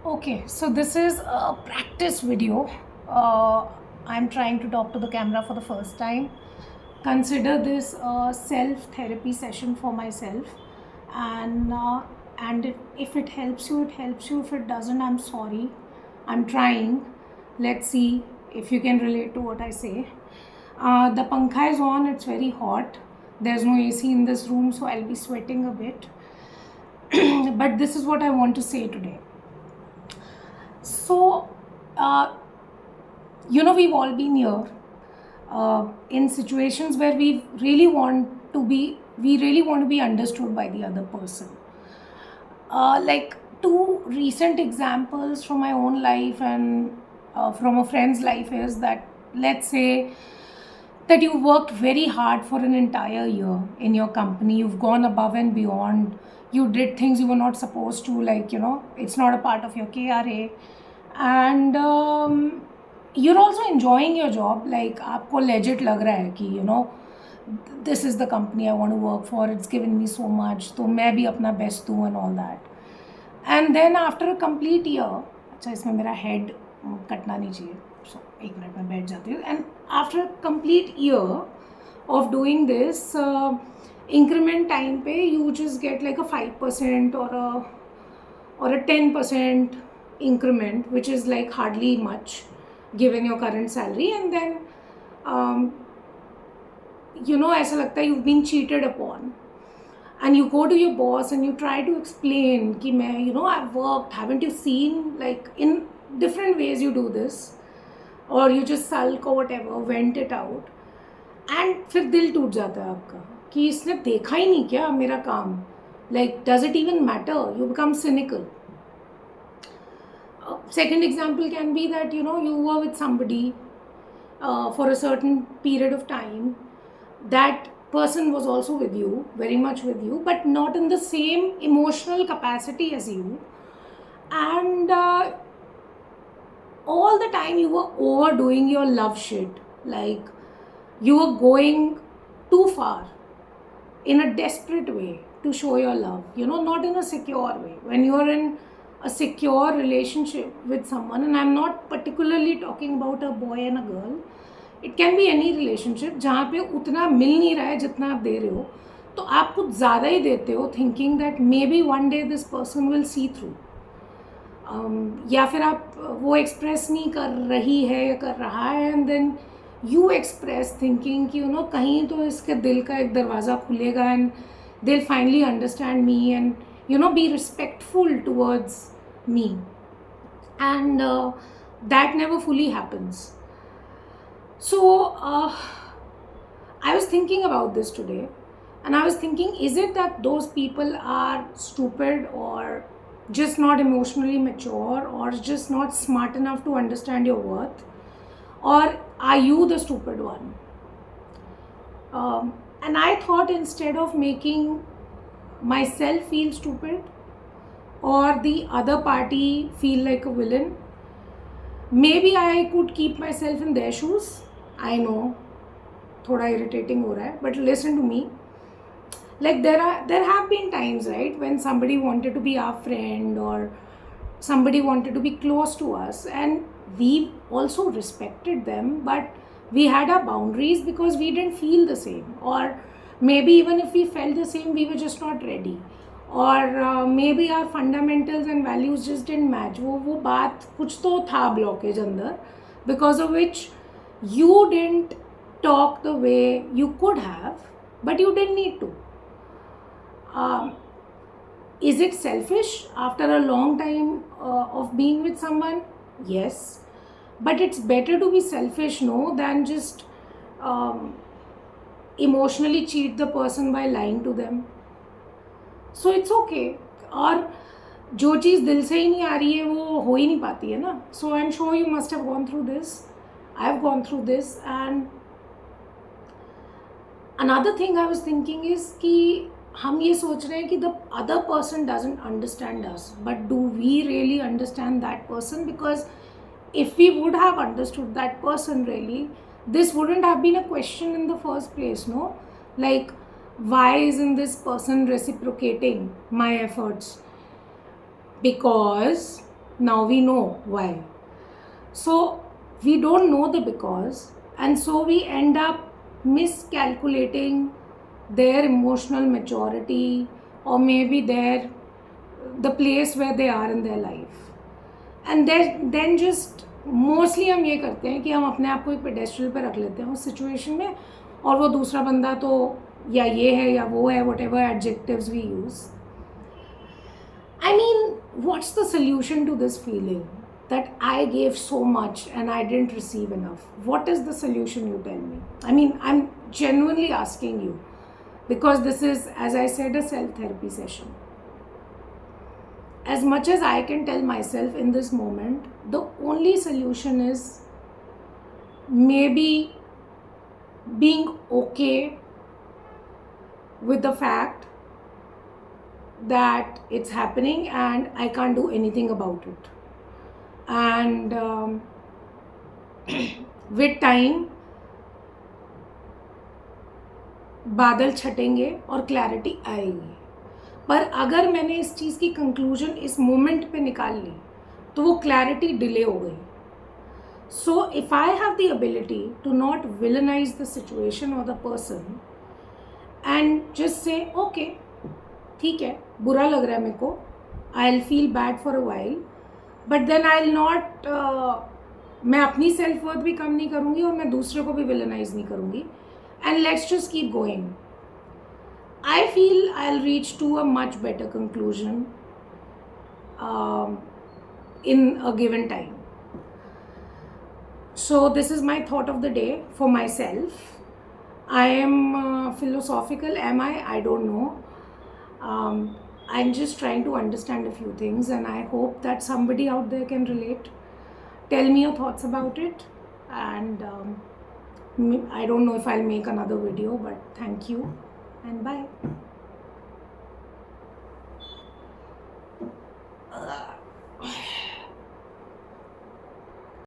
Okay, so this is a practice video. Uh, I'm trying to talk to the camera for the first time. Consider this a self therapy session for myself, and if it helps you, it helps you. If it doesn't, I'm sorry. I'm trying. Let's see if you can relate to what I say. The pankha is on. It's very hot. There's no AC in this room, so I'll be sweating a bit. But this is what I want to say today. So, uh, we've all been here in situations where we really want to be understood by the other person. Like two recent examples from my own life and from a friend's life is that, let's say that you worked very hard for an entire year in your company, you've gone above and beyond, you did things you were not supposed to, like, it's not a part of your KRA, and you're also enjoying your job, like आपको legit लग रहा है कि this is the company I want to work for, it's given me so much, तो मैं भी अपना best दूँ and all that. And then after a complete year, अच्छा इसमें मेरा head कटना नहीं चाहिए, so एक मिनट में बैठ जाती हूँ. And after a complete year of doing this, increment time पे you just get like a 5% or a 10% increment, which is like hardly much given your current salary. And then ऐसा लगता है you've been cheated upon, and you go to your boss and you try to explain कि मैं I've worked, haven't you seen, like in different ways you do this, or you just sulk or whatever, vent it out, and फिर दिल टूट जाता है आपका कि इसने देखा ही नहीं क्या मेरा काम, like does it even matter, you become cynical. Second example can be that you were with somebody for a certain period of time, that person was also with you, very much with you, but not in the same emotional capacity as you, and all the time you were overdoing your love shit, like you were going too far in a desperate way to show your love, not in a secure way. When you are in a secure relationship with someone, and I'm not particularly talking about a boy and a girl, it can be any relationship जहाँ पे उतना मिल नहीं रहा है जितना आप दे रहे हो, तो आप कुछ ज़्यादा ही देते हो, thinking that maybe one day this person will see through. या फिर आप वो एक्सप्रेस नहीं कर रही है या कर रहा है, and then you express thinking कि कहीं तो इसके दिल का एक दरवाज़ा खुलेगा and they will finally understand me and be respectful towards me, and that never fully happens. So I was thinking about this today, and I was thinking, is it that those people are stupid, or just not emotionally mature, or just not smart enough to understand your worth, or are you the stupid one? And I thought, instead of making myself feel stupid or the other party feel like a villain, maybe I could keep myself in their shoes. I know, thoda irritating ho raha hai, but listen to me. Like there have been times, right, when somebody wanted to be our friend, or somebody wanted to be close to us, and we also respected them, but we had our boundaries because we didn't feel the same, or maybe even if we felt the same, we were just not ready, और maybe our fundamentals and values just didn't match. वो बात कुछ तो था blockage अंदर, because of which you didn't talk the way you could have, but you didn't need to. Is it selfish after a long time of being with someone? Yes, but it's better to be selfish, no, than just emotionally cheat the person by lying to them. So it's okay. और जो चीज़ दिल से ही नहीं आ रही है वो हो ही नहीं पाती है ना. So I am sure you must have gone through this. I have gone through this. And another thing I was thinking is कि हम ये सोच रहे हैं कि the other person doesn't understand us, but do we really understand that person? Because if we would have understood that person really, this wouldn't have been a question in the first place, no? Like, why isn't this person reciprocating my efforts? Because Now we know why. So we don't know the because, and so we end up miscalculating their emotional maturity, or maybe the place where they are in their life. And then just mostly हम ये करते हैं कि हम अपने आप को एक पेडेस्ट्रल पे रख लेते हैं उस सिचुएशन में, और वो दूसरा बंदा तो या ये है या वो है, whatever adjectives we use. I mean, what's the solution to this feeling that I gave so much and I didn't receive enough? What is the solution, you tell me? I mean, I'm genuinely asking you, because this is, as I said, a self-therapy session. As much as I can tell myself in this moment, the only solution is maybe being okay with the fact that it's happening and I can't do anything about it. And with time बादल छटेंगे और clarity आएगी. पर अगर मैंने इस चीज़ की conclusion इस moment पे निकाल ली तो वो क्लैरिटी डिले हो गई. So if I have the ability to not villainize the situation और the person and just say okay, ठीक है, बुरा लग रहा है मेरे को, I will feel bad for a while, but then I will not, मैं अपनी सेल्फ वर्थ भी कम नहीं करूँगी और मैं दूसरे को भी विलनाइज नहीं करूँगी, and let's just keep going. I feel I'll reach to a much better conclusion in a given time. So this is my thought of the day for myself. I am philosophical, am I? I don't know. I'm just trying to understand a few things, and I hope that somebody out there can relate. Tell me your thoughts about it, and I don't know if I'll make another video, but thank you and bye.